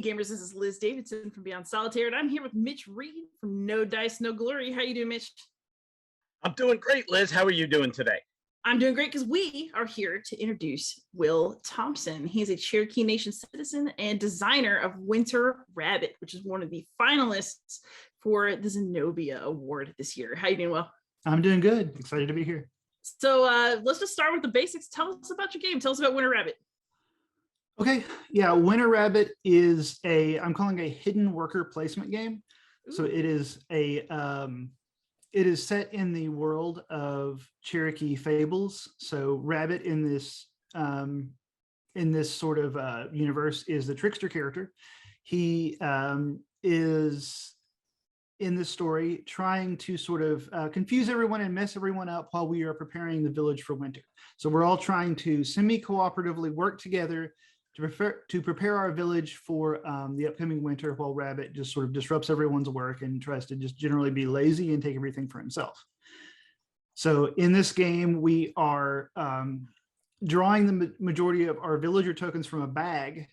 gamers, this is Liz Davidson from Beyond Solitaire, and I'm here with Mitch Reed from No Dice, No Glory. How you doing, Mitch? I'm doing great, Liz. How are you doing today? I'm doing great because we are here to introduce Will Thompson. He's a Cherokee Nation citizen and designer of Winter Rabbit, which is one of the finalists for the Zenobia Award this year. How you doing, Will? I'm doing good. Excited to be here. So let's just start with the basics. Tell us about your game. Tell us about Winter Rabbit. Okay, yeah, Winter Rabbit is I'm calling a hidden worker placement game. Ooh. So it is it is set in the world of Cherokee fables. So Rabbit in this sort of universe is the trickster character. He is in this story trying to sort of confuse everyone and mess everyone up while we are preparing the village for winter. So we're all trying to semi-cooperatively work together to prepare our village for the upcoming winter, while Rabbit just sort of disrupts everyone's work and tries to just generally be lazy and take everything for himself. So in this game, we are drawing the majority of our villager tokens from a bag.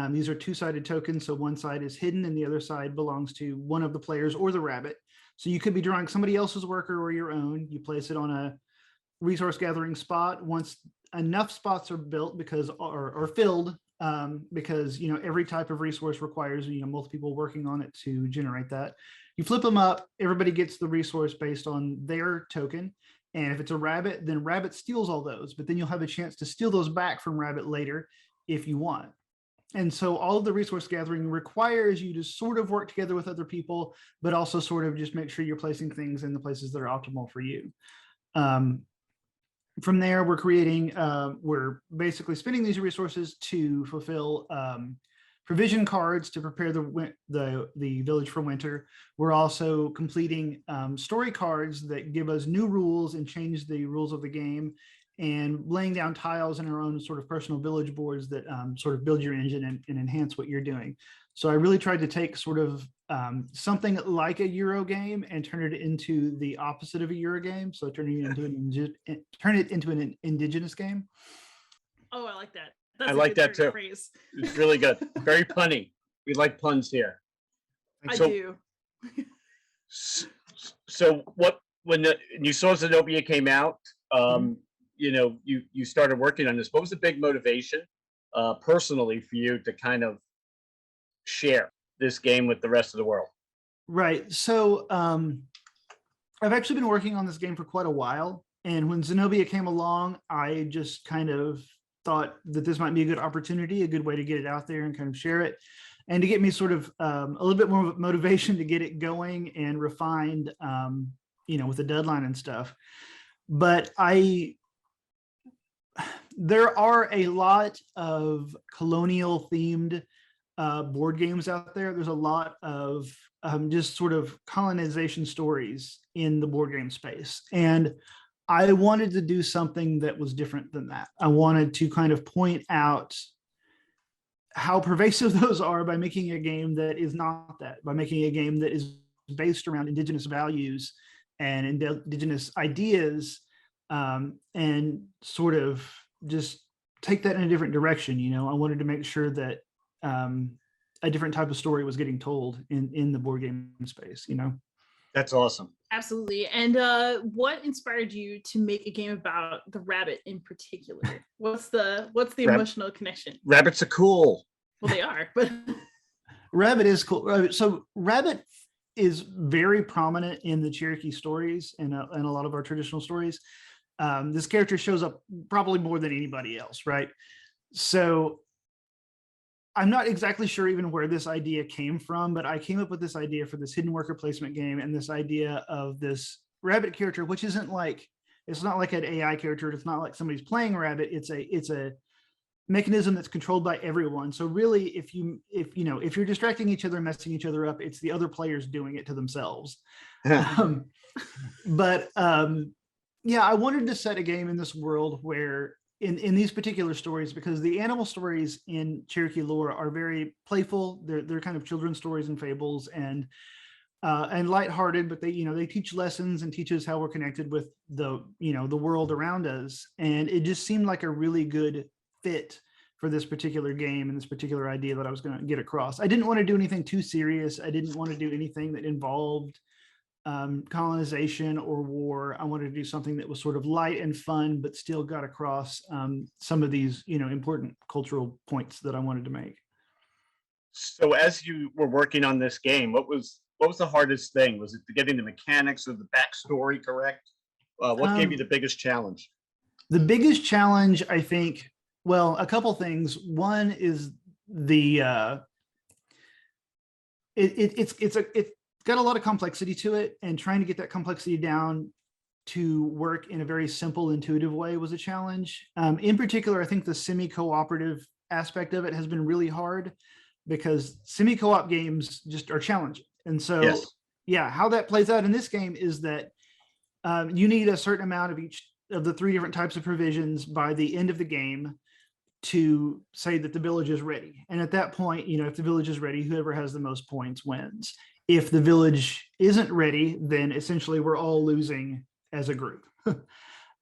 These are two-sided tokens, so one side is hidden and the other side belongs to one of the players or the rabbit. So you could be drawing somebody else's worker or your own. You place it on a resource gathering spot. Once enough spots are built or filled, because every type of resource requires multiple people working on it to generate that. You flip them up, everybody gets the resource based on their token, and if it's a rabbit, then Rabbit steals all those, but then you'll have a chance to steal those back from Rabbit later if you want. And so all of the resource gathering requires you to sort of work together with other people, but also sort of just make sure you're placing things in the places that are optimal for you. From there, we're basically spending these resources to fulfill provision cards to prepare the village for winter. We're also completing story cards that give us new rules and change the rules of the game, and laying down tiles in our own sort of personal village boards that sort of build your engine and enhance what you're doing. So I really tried to take sort of something like a Euro game and turn it into the opposite of a Euro game. So turn it into an indigenous game. Oh, I like that. That's I like that too. Phrase. It's really good. Very punny. We like puns here. I do. So when you saw Zenobia came out, you started working on this. What was the big motivation personally for you to kind of share this game with the rest of the world? Right. So I've actually been working on this game for quite a while. And when Zenobia came along, I just kind of thought that this might be a good opportunity, a good way to get it out there and kind of share it, and to get me sort of a little bit more motivation to get it going and refined, with the deadline and stuff. But there are a lot of colonial themed board games out there. There's a lot of just sort of colonization stories in the board game space. And I wanted to do something that was different than that. I wanted to kind of point out how pervasive those are by making a game that is not that, by making a game that is based around indigenous values and indigenous ideas, and sort of just take that in a different direction. I wanted to make sure that a different type of story was getting told in the board game space. That's awesome. Absolutely. And what inspired you to make a game about the rabbit in particular? What's the emotional connection? Rabbits are cool. Well, they are, but Rabbit is cool. So Rabbit is very prominent in the Cherokee stories and a lot of our traditional stories. This character shows up probably more than anybody else, right? So I'm not exactly sure even where this idea came from, but I came up with this idea for this hidden worker placement game, and this idea of this rabbit character, which it's not like an AI character. It's not like somebody's playing Rabbit. It's a mechanism that's controlled by everyone. So really, if you're distracting each other and messing each other up, it's the other players doing it to themselves. But I wanted to set a game in this world where in these particular stories, because the animal stories in Cherokee lore are very playful. They're kind of children's stories and fables and lighthearted, but they teach lessons and teach us how we're connected with the world around us. And it just seemed like a really good fit for this particular game and this particular idea that I was going to get across. I didn't want to do anything too serious. I didn't want to do anything that involved colonization or war. I wanted to do something that was sort of light and fun, but still got across some of these, important cultural points that I wanted to make. So as you were working on this game, what was the hardest thing? Was it getting the mechanics of the backstory correct? What gave you the biggest challenge? The biggest challenge, I think, well, a couple things. One is it's got a lot of complexity to it, and trying to get that complexity down to work in a very simple, intuitive way was a challenge. In particular, I think the semi-cooperative aspect of it has been really hard, because semi-co-op games just are challenging. And so, Yes. Yeah, how that plays out in this game is that you need a certain amount of each of the 3 different types of provisions by the end of the game to say that the village is ready. And at that point, if the village is ready, whoever has the most points wins. If the village isn't ready, then essentially we're all losing as a group.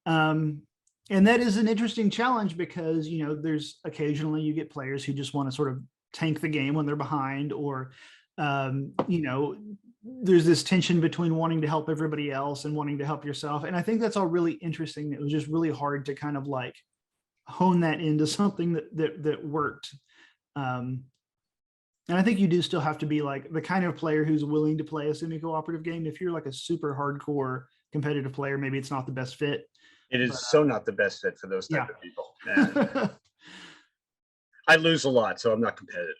And that is an interesting challenge, because, there's occasionally you get players who just want to sort of tank the game when they're behind, or, there's this tension between wanting to help everybody else and wanting to help yourself. And I think that's all really interesting. It was just really hard to kind of like hone that into something that worked. And I think you do still have to be like the kind of player who's willing to play a semi-cooperative game. If you're like a super hardcore competitive player, maybe it's not the best fit. It is so not the best fit for those type of people. And I lose a lot, so I'm not competitive.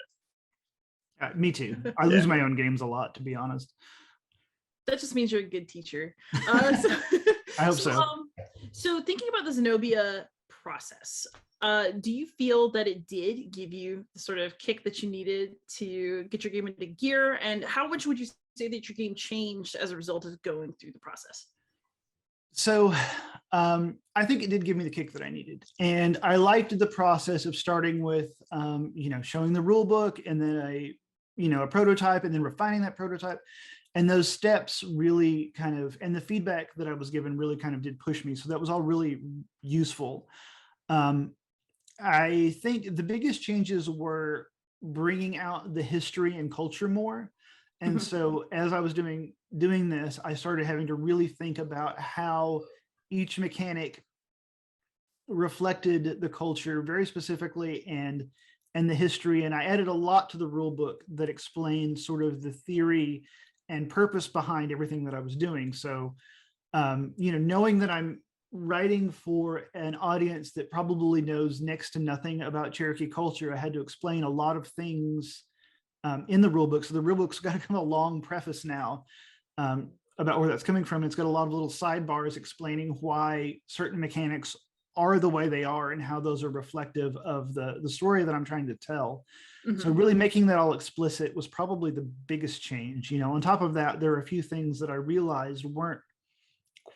Me too. I lose my own games a lot, to be honest. That just means you're a good teacher. I hope so. So thinking about the Zenobia process, do you feel that it did give you the sort of kick that you needed to get your game into gear? And how much would you say that your game changed as a result of going through the process? So I think it did give me the kick that I needed. And I liked the process of starting with, showing the rule book, and then a prototype, and then refining that prototype. And those steps really kind of, and the feedback that I was given really kind of did push me. So that was all really useful. I think the biggest changes were bringing out the history and culture more. And so as I was doing this, I started having to really think about how each mechanic reflected the culture very specifically, and the history. And I added a lot to the rule book that explained sort of the theory and purpose behind everything that I was doing. So, knowing that I'm writing for an audience that probably knows next to nothing about Cherokee culture, I had to explain a lot of things in the rule book. So the rule book's got to come a long preface now about where that's coming from. It's got a lot of little sidebars explaining why certain mechanics are the way they are, and how those are reflective of the story that I'm trying to tell. So really making that all explicit was probably the biggest change. On top of that, there are a few things that I realized weren't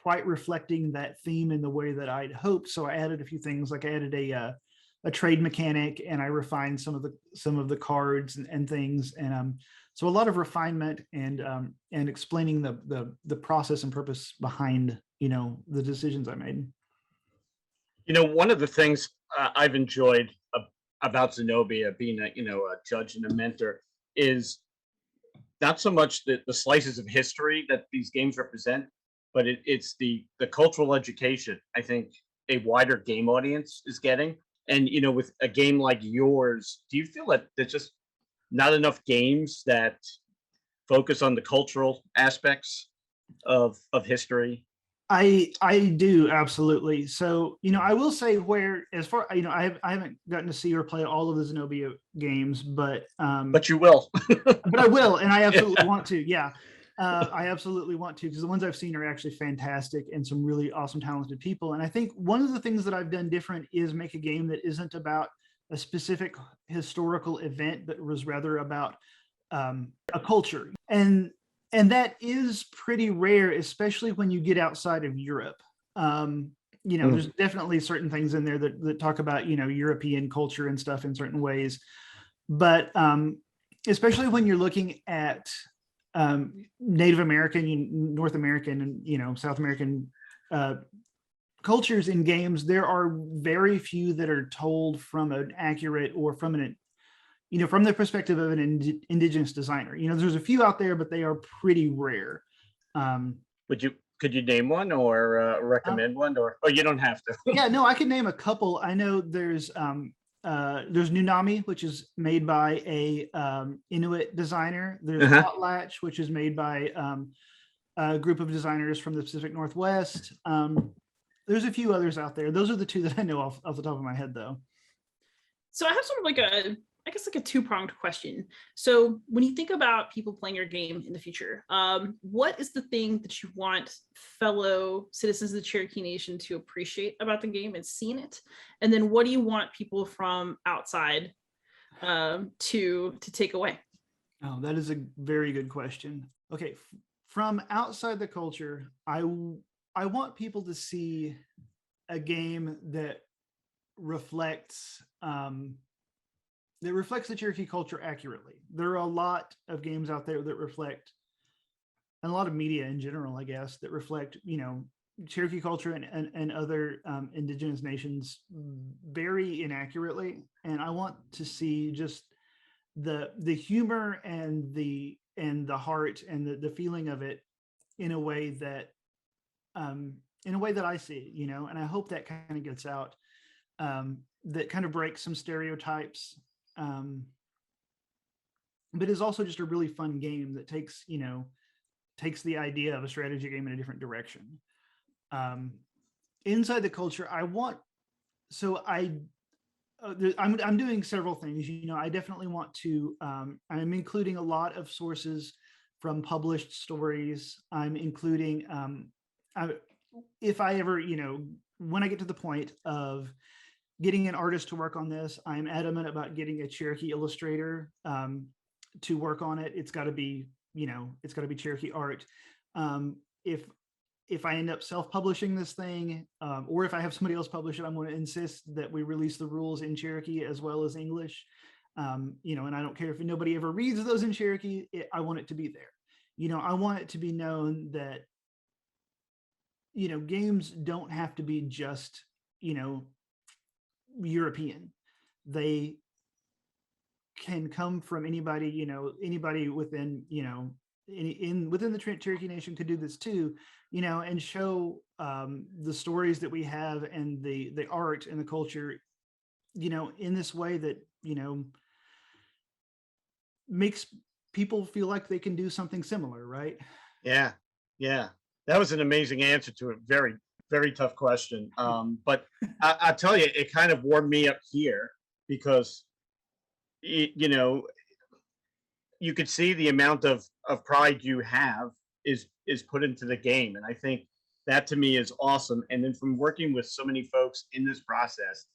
quite reflecting that theme in the way that I'd hoped. So I added a few things, like I added a trade mechanic, and I refined some of the cards and things. And so a lot of refinement and explaining the process and purpose behind, the decisions I made. One of the things I've enjoyed about Zenobia being a judge and a mentor is not so much the slices of history that these games represent, but it's the cultural education I think a wider game audience is getting. And with a game like yours, do you feel that there's just not enough games that focus on the cultural aspects of history? I do, absolutely. So, I will say, where, as far, I haven't gotten to see or play all of the Zenobia games, but you will. But I will, and I absolutely want to. Yeah, I absolutely want to, because the ones I've seen are actually fantastic, and some really awesome, talented people. And I think one of the things that I've done different is make a game that isn't about a specific historical event, but was rather about a culture. And that is pretty rare, especially when you get outside of Europe. There's definitely certain things in there that talk about, European culture and stuff in certain ways. But especially when you're looking at Native American, North American, and, South American cultures in games, there are very few that are told from an accurate or from an, from the perspective of an indigenous designer. There's a few out there, but they are pretty rare. Could you name one or recommend one, or you don't have to? Yeah, no, I can name a couple. I know there's Nunami, which is made by a Inuit designer. There's Potlatch, which is made by a group of designers from the Pacific Northwest. There's a few others out there. Those are the two that I know off the top of my head, though. So I have sort of like a two-pronged question. So when you think about people playing your game in the future, what is the thing that you want fellow citizens of the Cherokee Nation to appreciate about the game and seeing it? And then what do you want people from outside to take away? Oh, that is a very good question. Okay, from outside the culture, I want people to see a game that reflects the Cherokee culture accurately. There are a lot of games out there that reflect, and a lot of media in general, I guess, that reflect, Cherokee culture and other indigenous nations very inaccurately. And I want to see just the humor and the heart and the feeling of it in a way that I see, and I hope that kind of gets out, that kind of breaks some stereotypes, but is also just a really fun game that takes the idea of a strategy game in a different direction. Inside the culture, I'm doing several things. I definitely want to, I'm including a lot of sources from published stories. I'm including, if I ever, when I get to the point of getting an artist to work on this, I'm adamant about getting a Cherokee illustrator to work on it. It's got to be, Cherokee art. If I end up self-publishing this thing, or if I have somebody else publish it, I'm going to insist that we release the rules in Cherokee as well as English. And I don't care if nobody ever reads those in Cherokee. I want it to be there. I want it to be known that, games don't have to be just, European. They can come from anybody, anybody within, within the Cherokee Nation could do this too, and show the stories that we have and the art and the culture, in this way that, makes people feel like they can do something similar, right? Yeah. That was an amazing answer to a very, very tough question. But I'll tell you, it kind of warmed me up here because, you could see the amount of pride you have is put into the game. And I think that to me is awesome. And then from working with so many folks in this process,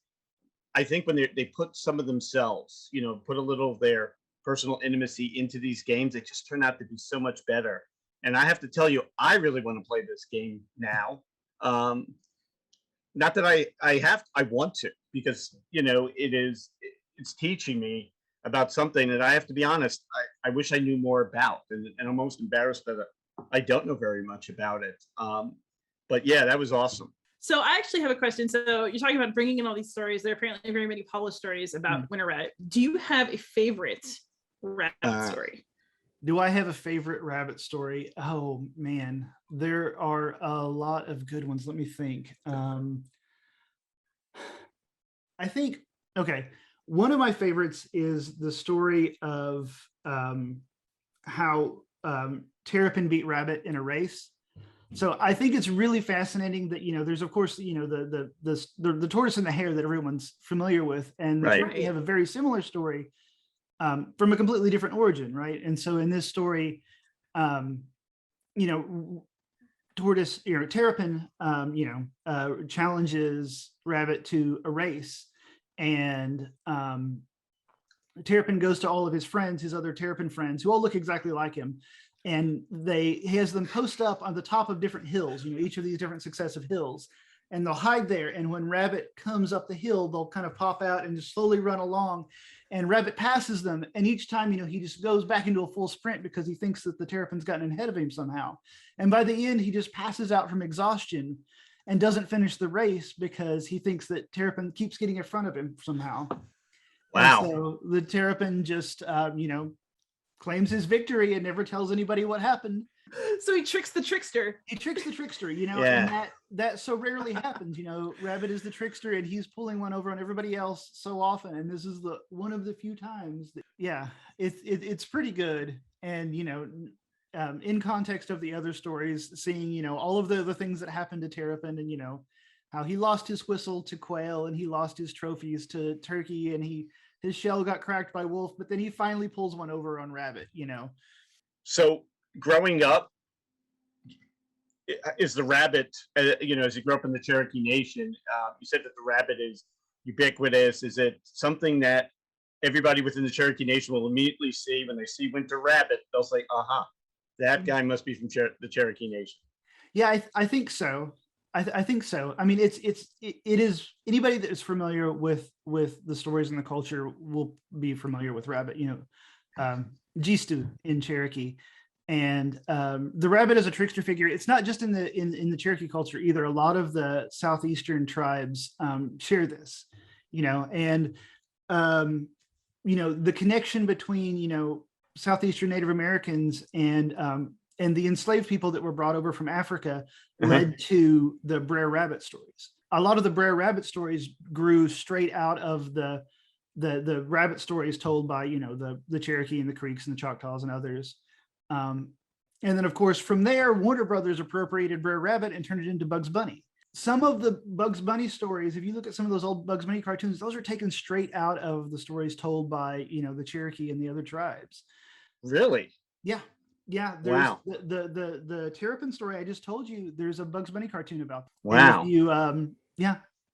I think when they put some of themselves, put a little of their personal intimacy into these games, they just turn out to be so much better. And I have to tell you, I really want to play this game now. Not that I want to, because, it's teaching me about something that I have to be honest, I wish I knew more about. And I'm almost embarrassed that I don't know very much about it. But yeah, that was awesome. So I actually have a question. So you're talking about bringing in all these stories. There are apparently very many published stories about Winter Rabbit. Do you have a favorite rabbit story? Do I have a favorite rabbit story? Oh man, there are a lot of good ones. Let me think. I think, okay, one of my favorites is the story of how Terrapin beat Rabbit in a race. So I think it's really fascinating that, there's of course, the tortoise and the hare that everyone's familiar with, and they have a very similar story from a completely different origin, right? And so in this story, tortoise, Terrapin, challenges Rabbit to a race, and Terrapin goes to all of his friends, his other Terrapin friends, who all look exactly like him, and he has them post up on the top of different hills, each of these different successive hills, and they'll hide there. And when Rabbit comes up the hill, they'll kind of pop out and just slowly run along, and Rabbit passes them. And each time, he just goes back into a full sprint because he thinks that the Terrapin's gotten ahead of him somehow. And by the end, he just passes out from exhaustion. and doesn't finish the race because he thinks that Terrapin keeps getting in front of him somehow. Wow. And so the Terrapin just, claims his victory and never tells anybody what happened. So he tricks the trickster. He tricks the trickster, Yeah. and that so rarely happens. Rabbit is the trickster, and he's pulling one over on everybody else so often. And this is the one of the few times that, it's pretty good. And in context of the other stories, seeing all of the things that happened to Terrapin, and how he lost his whistle to quail, and he lost his trophies to turkey, and his shell got cracked by wolf, but then he finally pulls one over on rabbit. So growing up, is the rabbit, as you grew up in the Cherokee Nation, you said that the rabbit is ubiquitous. Is it something that everybody within the Cherokee Nation will immediately see when they see winter rabbit? They'll say, aha, that guy must be from the Cherokee Nation. Yeah, I think so. I think so. I mean, it is, anybody that is familiar with the stories and the culture will be familiar with rabbit, Gistu in Cherokee. And the rabbit is a trickster figure. It's not just in the Cherokee culture either. A lot of the southeastern tribes share this, and the connection between southeastern Native Americans and the enslaved people that were brought over from Africa led to the Brer Rabbit stories. A lot of the Brer Rabbit stories grew straight out of the rabbit stories told by the Cherokee and the Creeks and the Choctaws and others. And then, of course, from there, Warner Brothers appropriated Brer Rabbit and turned it into Bugs Bunny. Some of the Bugs Bunny stories, if you look at some of those old Bugs Bunny cartoons, those are taken straight out of the stories told by the Cherokee and the other tribes. Really? Yeah. Wow. The Terrapin story I just told you, there's a Bugs Bunny cartoon about. Wow.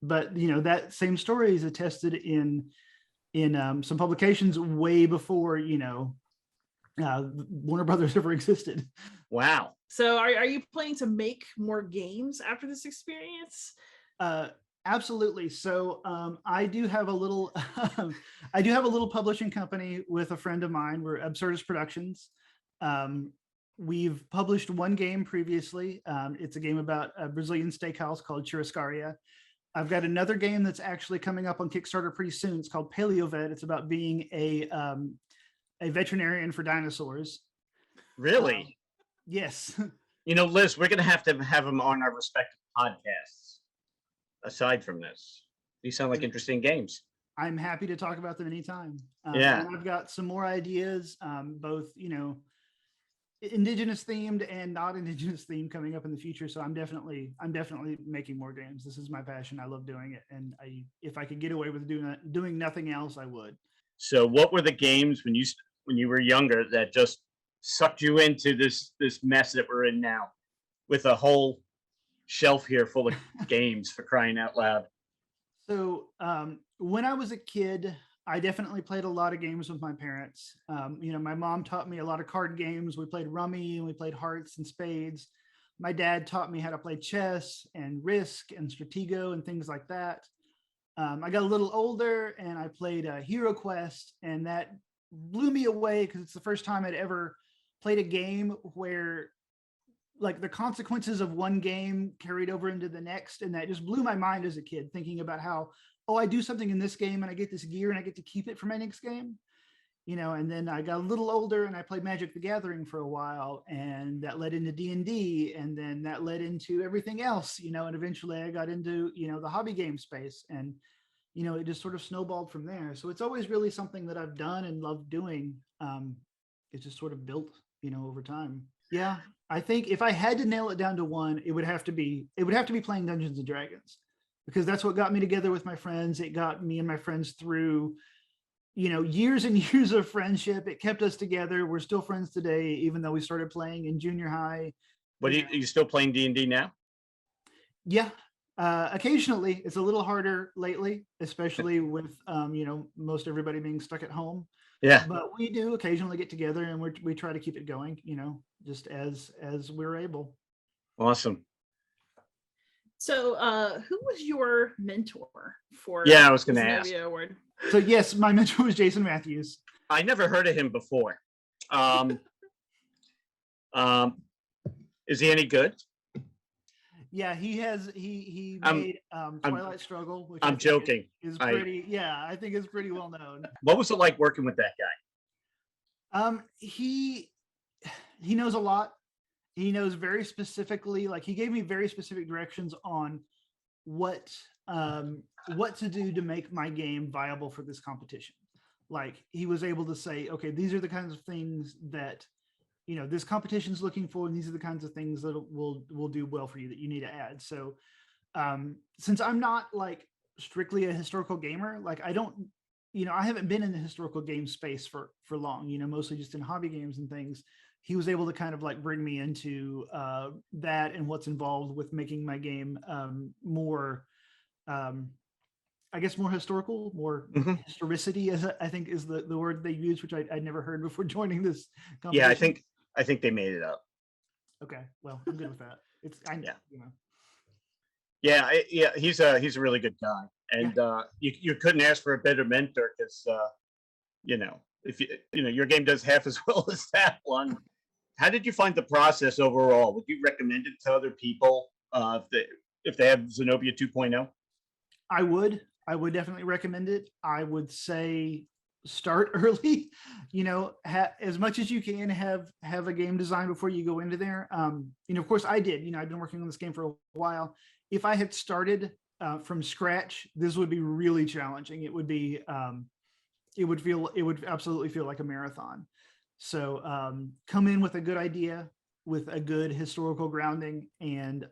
But that same story is attested in some publications way before Warner Brothers ever existed. Wow. So are you planning to make more games after this experience? Absolutely. So I do have a little publishing company with a friend of mine. We're Absurdist Productions. We've published one game previously. It's a game about a Brazilian steakhouse called Churrascaria. I've got another game that's actually coming up on Kickstarter pretty soon. It's called Paleovet. It's about being a veterinarian for dinosaurs. Really? Yes. Liz, we're going to have him on our respective podcasts. Aside from this, these sound like interesting games. I'm happy to talk about them anytime. Yeah. And I've got some more ideas, both, indigenous themed and not indigenous themed coming up in the future. So I'm definitely making more games. This is my passion. I love doing it. And if I could get away with doing nothing else, I would. So what were the games when you were younger that just sucked you into this mess that we're in now, with a whole shelf here full of games, for crying out loud? So when I was a kid, I definitely played a lot of games with my parents. My mom taught me a lot of card games. We played Rummy and we played Hearts and Spades. My dad taught me how to play chess and Risk and Stratego and things like that. I got a little older and I played Hero Quest, and that blew me away because it's the first time I'd ever played a game where like the consequences of one game carried over into the next. And that just blew my mind as a kid, thinking about how, I do something in this game and I get this gear and I get to keep it for my next game, and then I got a little older and I played Magic the Gathering for a while, and that led into D&D, and then that led into everything else, and eventually I got into, the hobby game space, and, it just sort of snowballed from there. So it's always really something that I've done and loved doing. It's just sort of built, over time. Yeah. I think if I had to nail it down to one, it would have to be playing Dungeons and Dragons, because that's what got me together with my friends. It got me and my friends through, years and years of friendship. It kept us together. We're still friends today, even though we started playing in junior high. But are you still playing D&D now? Yeah. Occasionally. It's a little harder lately, especially with, most everybody being stuck at home. Yeah. But we do occasionally get together, and we try to keep it going, just as we're able. Awesome. So who was your mentor for I was going to ask. Zenobia Award? So yes, my mentor was Jason Matthews. I never heard of him before. Is he any good? Yeah, he I'm- made Twilight Struggle, which I'm joking. is pretty. Yeah, I think it's pretty well known. What was it like working with that guy? He knows a lot. He knows very specifically, like he gave me very specific directions on what to do to make my game viable for this competition. Like he was able to say, okay, these are the kinds of things that this competition's looking for, and these are the kinds of things that will do well for you that you need to add. So since I'm not like strictly a historical gamer, like I don't, I haven't been in the historical game space for long, mostly just in hobby games and things. He was able to kind of like bring me into that and what's involved with making my game more, I guess, more historical, more historicity, as I think is the word they use, which I'd never heard before joining this competition. Yeah, I think they made it up. Okay, well, I'm good with that. Yeah, he's a really good guy, and you couldn't ask for a better mentor because if your game does half as well as that one. How did you find the process overall? Would you recommend it to other people if they have Zenobia 2.0? I would definitely recommend it. I would say start early, as much as you can have a game design before you go into there. Of course I did, I've been working on this game for a while. If I had started from scratch, this would be really challenging. It would be, it would absolutely feel like a marathon. So come in with a good idea, with a good historical grounding, and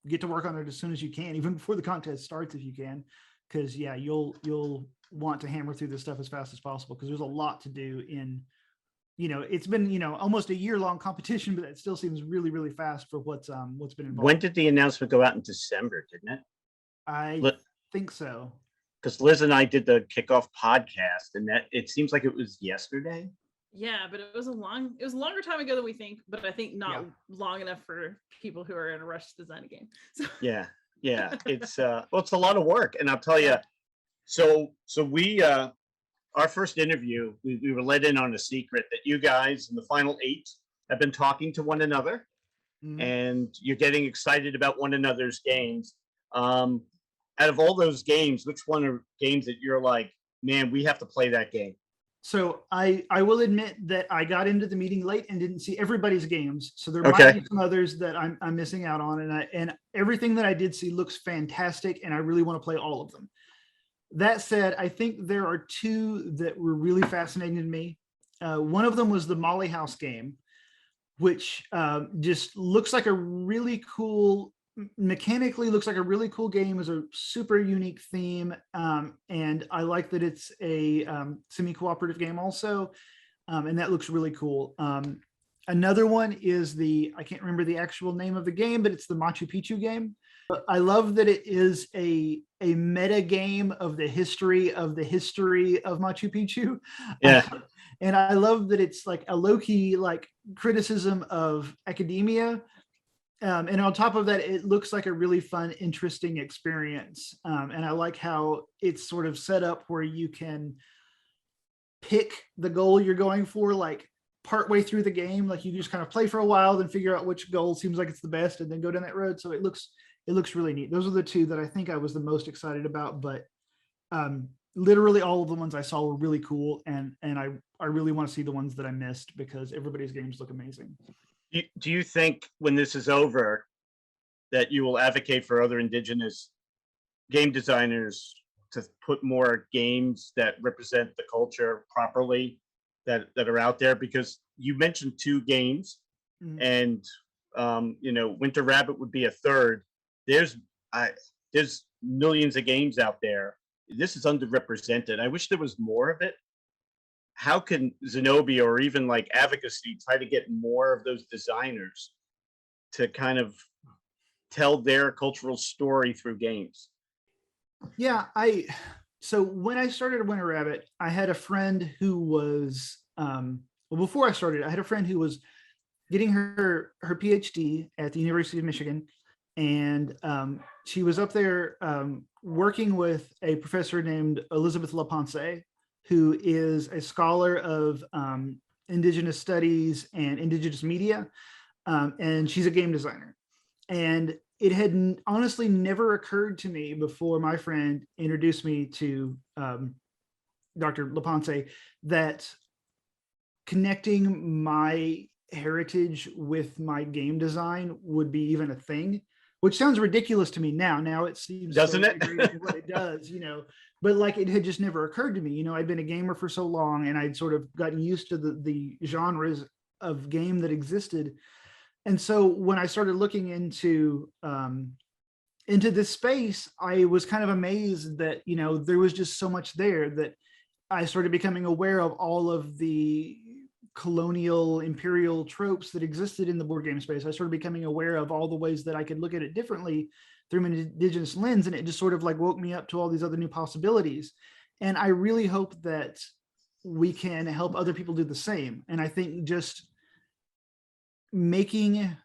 get to work on it as soon as you can, even before the contest starts if you can, because you'll want to hammer through this stuff as fast as possible, because there's a lot to do in, it's been almost a year-long competition, but it still seems really, really fast for what's been involved. When did the announcement go out? In December, didn't it? I think so. Because Liz and I did the kickoff podcast, and that it seems like it was yesterday. Yeah, but it was a longer time ago than we think, but I think not long enough for people who are in a rush to design a game. So. Yeah, it's it's a lot of work, and I'll tell you. So we our first interview, we were let in on a secret that you guys in the final 8 have been talking to one another, and you're getting excited about one another's games. Out of all those games, which one are games that you're like, man, we have to play that game? So I will admit that I got into the meeting late and didn't see everybody's games. So there might be some others that I'm missing out on. And everything that I did see looks fantastic, and I really want to play all of them. That said, I think there are 2 that were really fascinating to me. One of them was the Molly House game, which just looks like a really cool, mechanically looks like a really cool game. Is a super unique theme, and I like that it's a semi-cooperative game also, and that looks really cool. Another one is I can't remember the actual name of the game, but it's the Machu Picchu game. But I love that it is a meta game of the history of Machu Picchu. Yeah. And I love that it's like a low-key like criticism of academia. And on top of that, it looks like a really fun, interesting experience. And I like how it's sort of set up where you can pick the goal you're going for, like partway through the game. Like you just kind of play for a while, then figure out which goal seems like it's the best, and then go down that road. So it looks really neat. Those are the 2 that I think I was the most excited about, but literally all of the ones I saw were really cool. And I really want to see the ones that I missed, because everybody's games look amazing. Do you think when this is over that you will advocate for other Indigenous game designers to put more games that represent the culture properly that are out there? Because you mentioned 2 games, and Winter Rabbit would be a third. There's millions of games out there. This is underrepresented. I wish there was more of it. How can Zenobia or even like advocacy try to get more of those designers to kind of tell their cultural story through games? Yeah, so when I started Winter Rabbit, I had a friend who was before I started, I had a friend who was getting her PhD at the University of Michigan, and she was up there working with a professor named Elizabeth LaPonce, who is a scholar of Indigenous studies and Indigenous media, and she's a game designer. And it had honestly never occurred to me before my friend introduced me to Dr. LaPonce that connecting my heritage with my game design would be even a thing, which sounds ridiculous to me now. Now it seems Doesn't so it? integrated in what it does, but like it had just never occurred to me. I'd been a gamer for so long and I'd sort of gotten used to the genres of game that existed. And so when I started looking into this space, I was kind of amazed that, there was just so much there that I started becoming aware of all of the colonial imperial tropes that existed in the board game space. I started becoming aware of all the ways that I could look at it differently through an indigenous lens. And it just sort of like woke me up to all these other new possibilities. And I really hope that we can help other people do the same. And I think just making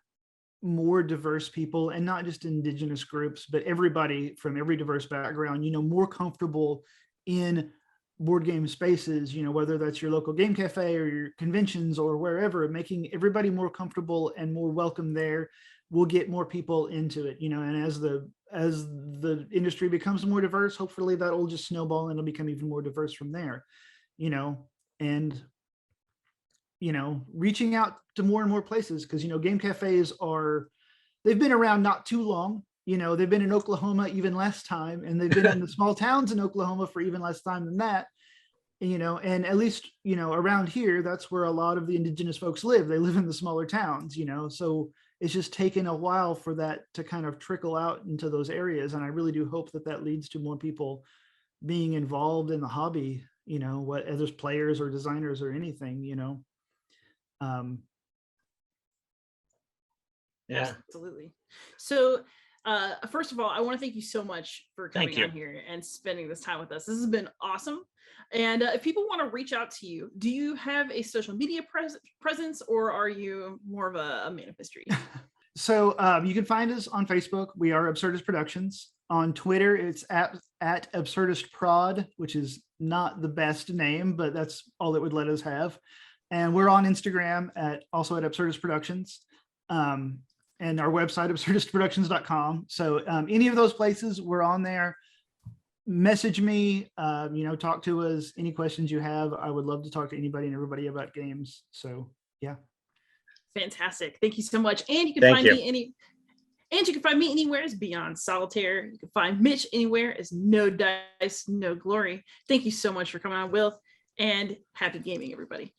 more diverse people, and not just indigenous groups, but everybody from every diverse background, more comfortable in board game spaces, whether that's your local game cafe or your conventions or wherever, making everybody more comfortable and more welcome there will get more people into it, and as the industry becomes more diverse, hopefully that'll just snowball and it'll become even more diverse from there, and reaching out to more and more places, because game cafes they've been around not too long. They've been in Oklahoma even less time, and they've been in the small towns in Oklahoma for even less time than that. And at least, around here, that's where a lot of the indigenous folks live. They live in the smaller towns, so it's just taken a while for that to kind of trickle out into those areas. And I really do hope that that leads to more people being involved in the hobby, whether as players or designers or anything, Yeah. Absolutely. So first of all, I want to thank you so much for coming on here and spending this time with us. This has been awesome. And if people want to reach out to you, do you have a social media presence, or are you more of a man of mystery? So you can find us on Facebook. We are Absurdist Productions. On Twitter, it's at Absurdist Prod, which is not the best name, but that's all it would let us have. And we're on Instagram also at Absurdist Productions. And our website, absurdistproductions.com. So any of those places, we're on there. Message me, talk to us. Any questions you have, I would love to talk to anybody and everybody about games. So yeah. Fantastic. Thank you so much. And you can find me anywhere as Beyond Solitaire. You can find Mitch anywhere as No Dice, No Glory. Thank you so much for coming on, Will, and happy gaming, everybody.